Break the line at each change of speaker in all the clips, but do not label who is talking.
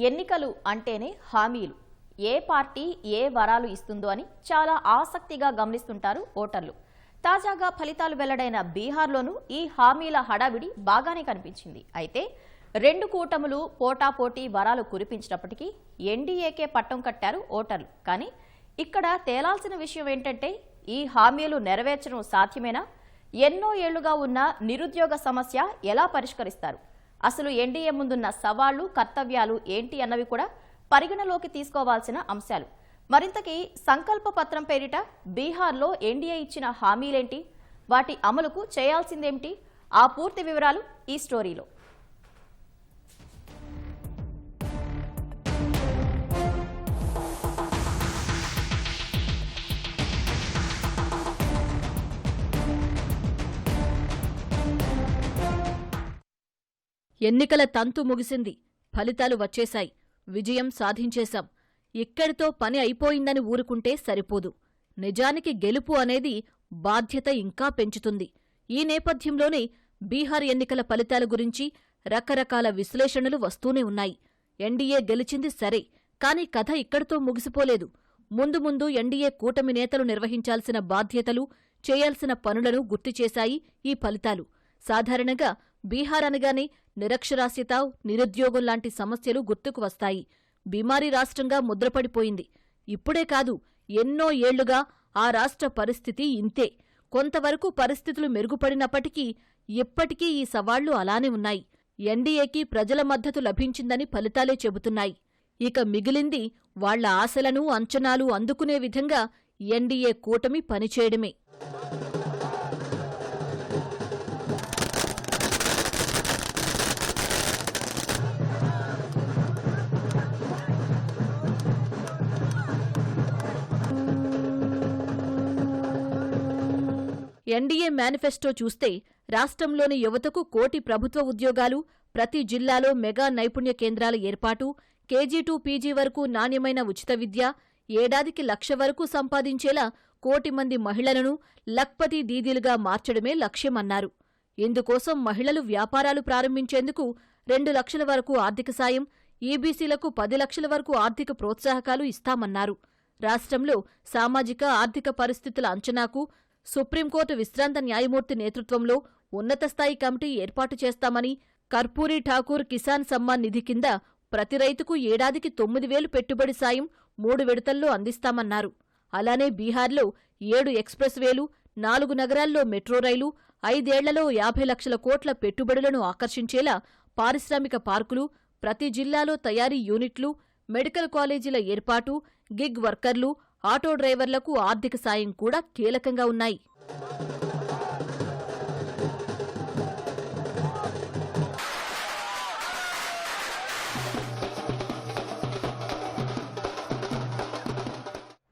ఎన్నికలు అంటేనే హామీలు. ఏ పార్టీ ఏ వరాలు ఇస్తుందో అని చాలా ఆసక్తిగా గమనిస్తుంటారు ఓటర్లు. తాజాగా ఫలితాలు వెల్లడైన బీహార్లోనూ ఈ హామీల హడావిడి బాగానే కనిపించింది. అయితే రెండు కూటములు పోటాపోటీ వరాలు కురిపించినప్పటికీ ఎన్డీఏకే పట్టం కట్టారు ఓటర్లు. కానీ ఇక్కడ తేలాల్సిన విషయం ఏంటంటే ఈ హామీలు నెరవేర్చడం సాధ్యమేనా? ఎన్నో ఏళ్లుగా ఉన్న నిరుద్యోగ సమస్య ఎలా పరిష్కరిస్తారు? అసలు ఎన్డీఏ ముందున్న సవాళ్లు కర్తవ్యాలు ఏంటి అన్నవి కూడా పరిగణలోకి తీసుకోవాల్సిన అంశాలు. మరింతకీ సంకల్ప పత్రం పేరిట బీహార్లో ఎన్డీఏ ఇచ్చిన హామీలేంటి, వాటి అమలుకు చేయాల్సిందేమిటి, ఆ పూర్తి వివరాలు ఈ స్టోరీలో.
ఎన్నికల తంతు ముగిసింది. ఫలితాలు వచ్చేశాయి. విజయం సాధించేశాం. ఇక్కడితో పని అయిపోయిందని ఊరుకుంటే సరిపోదు. నిజానికి గెలుపు అనేది బాధ్యత ఇంకా పెంచుతుంది. ఈ నేపథ్యంలోనే బీహార్ ఎన్నికల ఫలితాల గురించి రకరకాల విశ్లేషణలు వస్తూనే ఉన్నాయి. ఎన్డీఏ గెలిచింది సరే, కాని కథ ఇక్కడితో ముగిసిపోలేదు. ముందు ముందు ఎన్డీఏ కూటమి నేతలు నిర్వహించాల్సిన బాధ్యతలు, చేయాల్సిన పనులను గుర్తుచేశాయి ఈ ఫలితాలు. సాధారణంగా బీహార్ అనగానే నిరక్షరాస్యత, నిరుద్యోగం లాంటి సమస్యలు గుర్తుకు వస్తాయి. బీమారీ రాష్ట్రంగా ముద్రపడిపోయింది. ఇప్పుడే కాదు, ఎన్నో ఏళ్లుగా ఆ రాష్ట్ర పరిస్థితి ఇంతే. కొంతవరకు పరిస్థితులు మెరుగుపడినప్పటికీ ఇప్పటికీ ఈ సవాళ్లు అలానే ఉన్నాయి. ఎన్డీఏకి ప్రజల మద్దతు లభించిందని ఫలితాలే చెబుతున్నాయి. ఇక మిగిలింది వాళ్ల ఆశలను, అంచనాలు అందుకునే విధంగా ఎన్డీఏ కూటమి పనిచేయడమే. ఎన్డీఏ మేనిఫెస్టో చూస్తే రాష్ట్రంలోని యువతకు 1 కోటి ప్రభుత్వ ఉద్యోగాలు, ప్రతి జిల్లాలో మెగా నైపుణ్య కేంద్రాల ఏర్పాటు, కేజీ 2 పీజీ వరకు నాణ్యమైన ఉచిత విద్య, ఏడాదికి 1,00,000 వరకు సంపాదించేలా 1 కోటి మంది మహిళలను లఖ్పతి దీదీలుగా మార్చడమే లక్ష్యమన్నారు. ఇందుకోసం మహిళలు వ్యాపారాలు ప్రారంభించేందుకు 2 లక్షల వరకు ఆర్థిక సాయం, ఈబీసీలకు 10 లక్షల వరకు ఆర్థిక ప్రోత్సాహకాలు ఇస్తామన్నారు. రాష్ట్రంలో సామాజిక ఆర్థిక పరిస్థితుల అంచనాకు సుప్రీంకోర్టు విశ్రాంత న్యాయమూర్తి నేతృత్వంలో ఉన్నతస్థాయి కమిటీ ఏర్పాటు చేస్తామని, కర్పూరీ ఠాకూర్ కిసాన్ సమ్మాన్ నిధి కింద ప్రతి రైతుకు ఏడాదికి 9,000 పెట్టుబడి సాయం 3 విడతల్లో అందిస్తామన్నారు. అలానే బీహార్లో 7 ఎక్స్ప్రెస్ వేలు, 4 నగరాల్లో మెట్రో రైలు, 5 ఏళ్లలో 50 లక్షల కోట్ల పెట్టుబడులను ఆకర్షించేలా పారిశ్రామిక పార్కులు, ప్రతి జిల్లాలో తయారీ యూనిట్లు, మెడికల్ కాలేజీల ఏర్పాటు, గిగ్ వర్కర్లు, ఆటో డ్రైవర్లకు ఆర్థిక సాయం కూడా కీలకంగా ఉన్నాయి.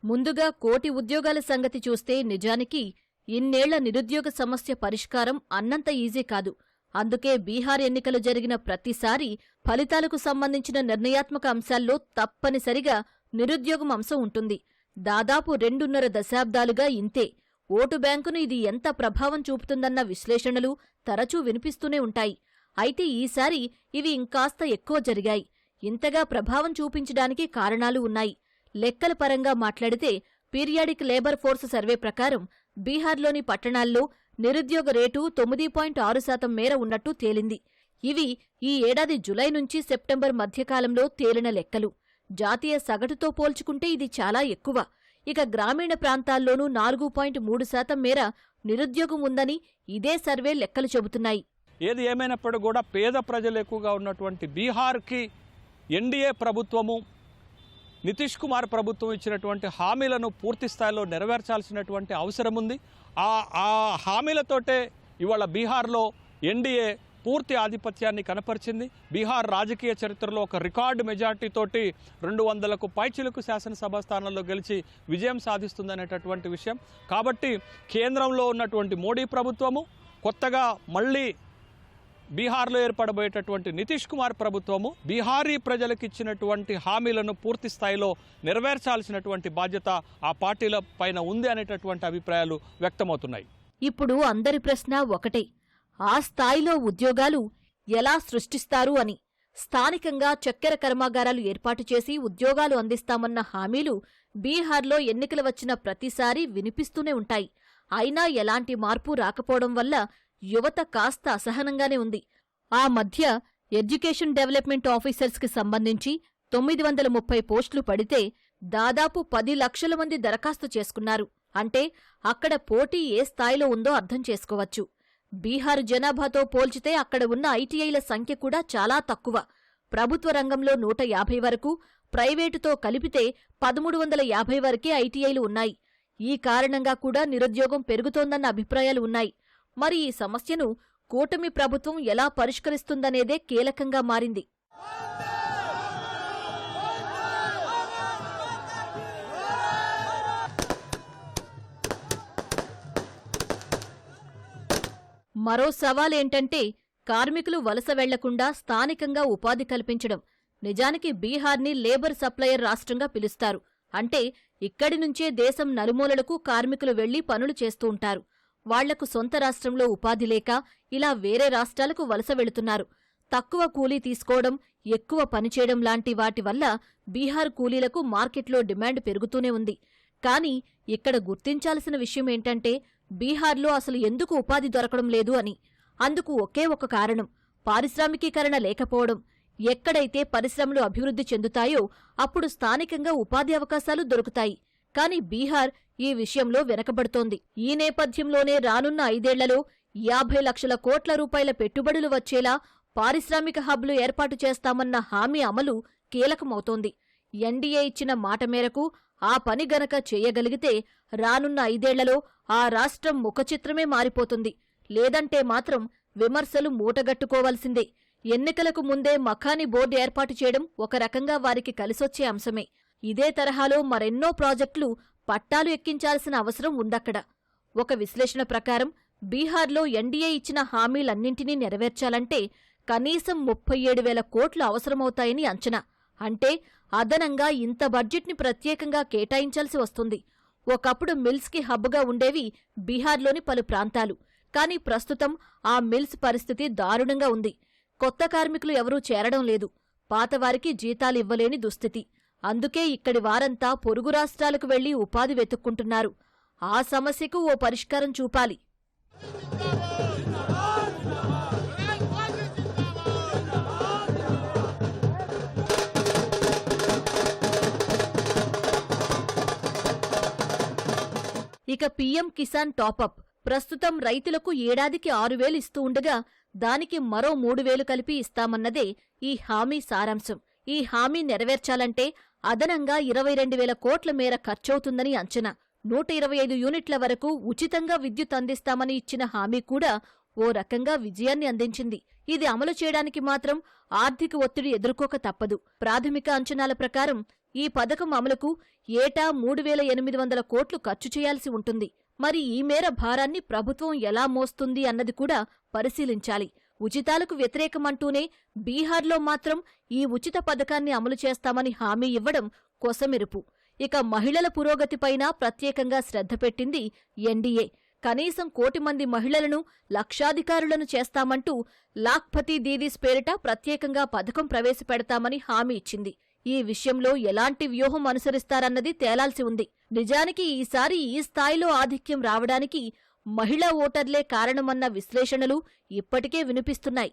ముందుగా 1 కోటి ఉద్యోగాల సంగతి చూస్తే నిజానికి ఇన్నేళ్ల నిరుద్యోగ సమస్య పరిష్కారం అన్నంత ఈజీ కాదు. అందుకే బీహార్ ఎన్నికలు జరిగిన ప్రతిసారీ ఫలితాలకు సంబంధించిన నిర్ణయాత్మక అంశాల్లో తప్పనిసరిగా నిరుద్యోగం అంశం ఉంటుంది. దాదాపు 2.5 దశాబ్దాలుగా ఇంతే. ఓటు బ్యాంకును ఇది ఎంత ప్రభావం చూపుతుందన్న విశ్లేషణలు తరచూ వినిపిస్తూనే ఉంటాయి. అయితే ఈసారి ఇవి ఇంకాస్త ఎక్కువ జరిగాయి. ఇంతగా ప్రభావం చూపించడానికి కారణాలు ఉన్నాయి. లెక్కల పరంగా మాట్లాడితే పీరియాడిక్ లేబర్ ఫోర్స్ సర్వే ప్రకారం బీహార్లోని పట్టణాల్లో నిరుద్యోగ రేటు 9.6% మేర ఉన్నట్టు తేలింది. ఇవి ఈ ఏడాది జులై నుంచి సెప్టెంబర్ మధ్యకాలంలో తేలిన లెక్కలు. జాతీయ సగటుతో పోల్చుకుంటే ఇది చాలా ఎక్కువ. ఇక గ్రామీణ ప్రాంతాల్లోనూ 4.3% మేర నిరుద్యోగం ఉందని ఇదే సర్వే లెక్కలు చెబుతున్నాయి.
ఏది ఏమైనప్పుడు కూడా పేద ప్రజలు ఎక్కువగా ఉన్నటువంటి బీహార్కి ఎన్డీఏ ప్రభుత్వము, నితీష్ కుమార్ ప్రభుత్వం ఇచ్చినటువంటి హామీలను పూర్తి స్థాయిలో నెరవేర్చాల్సినటువంటి అవసరం ఉంది. ఆ హామీలతోటే ఇవాళ బీహార్లో ఎన్డీఏ పూర్తి ఆధిపత్యాన్ని కనపరిచింది. బీహార్ రాజకీయ చరిత్రలో ఒక రికార్డు మెజార్టీతోటి 200కు పైచిలకు శాసనసభ స్థానాల్లో గెలిచి విజయం సాధిస్తుందనేటటువంటి విషయం. కాబట్టి కేంద్రంలో ఉన్నటువంటి మోడీ ప్రభుత్వము, కొత్తగా మళ్ళీ బీహార్లో ఏర్పడబోయేటటువంటి నితీష్ కుమార్ ప్రభుత్వము బీహారీ ప్రజలకు ఇచ్చినటువంటి హామీలను పూర్తి స్థాయిలో నెరవేర్చాల్సినటువంటి బాధ్యత ఆ పార్టీల పైన ఉంది అనేటటువంటి అభిప్రాయాలు వ్యక్తమవుతున్నాయి.
ఇప్పుడు అందరి ప్రశ్న ఒకటే, ఆ స్థాయిలో ఉద్యోగాలు ఎలా సృష్టిస్తారు అని. స్థానికంగా చక్కెర కర్మాగారాలు ఏర్పాటు చేసి ఉద్యోగాలు అందిస్తామన్న హామీలు బీహార్లో ఎన్నికలు వచ్చిన ప్రతిసారీ వినిపిస్తూనే ఉంటాయి. అయినా ఎలాంటి మార్పు రాకపోవడం వల్ల యువత కాస్త అసహనంగానే ఉంది. ఆ మధ్య ఎడ్యుకేషన్ డెవలప్మెంట్ ఆఫీసర్స్కి సంబంధించి 930 పోస్టులు పడితే దాదాపు 10 లక్షల మంది దరఖాస్తు చేసుకున్నారు. అంటే అక్కడ పోటీ ఏ స్థాయిలో ఉందో అర్థం చేసుకోవచ్చు. బీహార్ జనాభాతో పోల్చితే అక్కడ ఉన్న ఐటీఐల సంఖ్య కూడా చాలా తక్కువ. ప్రభుత్వ రంగంలో 150 వరకు, ప్రైవేటుతో కలిపితే 1350 వరకే ఐటీఐలు ఉన్నాయి. ఈ కారణంగా కూడా నిరుద్యోగం పెరుగుతోందన్న అభిప్రాయాలు ఉన్నాయి. మరి ఈ సమస్యను కూటమి ప్రభుత్వం ఎలా పరిష్కరిస్తుందనేదే కీలకంగా మారింది. మరో సవాలేంటంటే కార్మికులు వలస వెళ్లకుండా స్థానికంగా ఉపాధి కల్పించడం. నిజానికి బీహార్ని లేబర్ సప్లయర్ రాష్ట్రంగా పిలుస్తారు. అంటే ఇక్కడి నుంచే దేశం నలుమూలలకు కార్మికులు వెళ్లి పనులు చేస్తూ ఉంటారు. వాళ్లకు సొంత రాష్ట్రంలో ఉపాధి లేక ఇలా వేరే రాష్ట్రాలకు వలస వెళుతున్నారు. తక్కువ కూలీ తీసుకోవడం, ఎక్కువ పనిచేయడం లాంటి వాటి వల్ల బీహార్ కూలీలకు మార్కెట్లో డిమాండ్ పెరుగుతూనే ఉంది. కానీ ఇక్కడ గుర్తించాల్సిన విషయమేంటంటే బీహార్లో అసలు ఎందుకు ఉపాధి దొరకడం లేదు అని. అందుకు ఒకే ఒక కారణం పారిశ్రామికీకరణ లేకపోవడం. ఎక్కడైతే పరిశ్రమలు అభివృద్ధి చెందుతాయో అప్పుడు స్థానికంగా ఉపాధి అవకాశాలు దొరుకుతాయి. కాని బీహార్ ఈ విషయంలో వెనకబడుతోంది. ఈ నేపథ్యంలోనే రానున్న 5 ఏళ్లలో 50 లక్షల కోట్ల రూపాయల పెట్టుబడులు వచ్చేలా పారిశ్రామిక హబ్లు ఏర్పాటు చేస్తామన్న హామీ అమలు కీలకమవుతోంది. ఎన్డీఏ ఇచ్చిన మాట మేరకు ఆ పని గనక చేయగలిగితే రానున్న 5 ఏళ్లలో ఆ రాష్ట్రం ముఖచిత్రమే మారిపోతుంది. లేదంటే మాత్రం విమర్శలు మూటగట్టుకోవాల్సిందే. ఎన్నికలకు ముందే మఖాని బోర్డు ఏర్పాటు చేయడం ఒక రకంగా వారికి కలిసొచ్చే అంశమే. ఇదే తరహాలో మరెన్నో ప్రాజెక్టులు పట్టాలు ఎక్కించాల్సిన అవసరం ఉందక్కడ. ఒక విశ్లేషణ ప్రకారం బీహార్లో ఎన్డీఏ ఇచ్చిన హామీలన్నింటినీ నెరవేర్చాలంటే కనీసం 37,000 కోట్లు అవసరమవుతాయని అంచనా. అంటే అదనంగా ఇంత బడ్జెట్ని ప్రత్యేకంగా కేటాయించాల్సి వస్తుంది. ఒకప్పుడు మిల్స్కి హబ్గా ఉండేవి బీహార్లోని పలు ప్రాంతాలు. కానీ ప్రస్తుతం ఆ మిల్స్ పరిస్థితి దారుణంగా ఉంది. కొత్త కార్మికులు ఎవరూ చేరడం లేదు. పాతవారికి జీతాలివ్వలేని దుస్థితి. అందుకే ఇక్కడి వారంతా పొరుగు రాష్ట్రాలకు వెళ్లి ఉపాధి వెతుక్కుంటున్నారు. ఆ సమస్యకు ఓ పరిష్కారం చూపాలి. ఇక పీఎం కిసాన్ టాపప్ ప్రస్తుతం రైతులకు ఏడాదికి 6,000 ఇస్తూ ఉండగా దానికి మరో 3,000 కలిపి ఇస్తామన్నదే ఈ హామీ సారాంశం. ఈ హామీ నెరవేర్చాలంటే అదనంగా 22,000 కోట్ల మేర ఖర్చవుతుందని అంచనా. 125 యూనిట్ల వరకు ఉచితంగా విద్యుత్ అందిస్తామని ఇచ్చిన హామీ కూడా ఓ రకంగా విజయాన్ని అందించింది. ఇది అమలు చేయడానికి మాత్రం ఆర్థిక ఒత్తిడి ఎదుర్కోక తప్పదు. ప్రాథమిక అంచనాల ప్రకారం ఈ పథకం అమలుకు ఏటా 3,800 కోట్లు ఖర్చు చేయాల్సి ఉంటుంది. మరి ఈ మేర భారాన్ని ప్రభుత్వం ఎలా మోస్తుంది అన్నది కూడా పరిశీలించాలి. ఉచితాలకు వ్యతిరేకమంటూనే బీహార్లో మాత్రం ఈ ఉచిత పథకాన్ని అమలు చేస్తామని హామీ ఇవ్వడం కొసమెరుపు. ఇక మహిళల పురోగతిపైన ప్రత్యేకంగా శ్రద్ధ పెట్టింది ఎన్డీఏ. కనీసం 1 కోటి మంది మహిళలను లక్షాధికారులను చేస్తామంటూ లాఖ్పతి దీదీస్ పేరిట ప్రత్యేకంగా పథకం ప్రవేశపెడతామని హామీ ఇచ్చింది. ఈ విషయంలో ఎలాంటి వ్యూహం అనుసరిస్తారన్నది తేలాల్సి ఉంది. నిజానికి ఈసారి ఈ స్థాయిలో ఆధిక్యం రావడానికి మహిళా ఓటర్లే కారణమన్న విశ్లేషణలు ఇప్పటికే వినిపిస్తున్నాయి.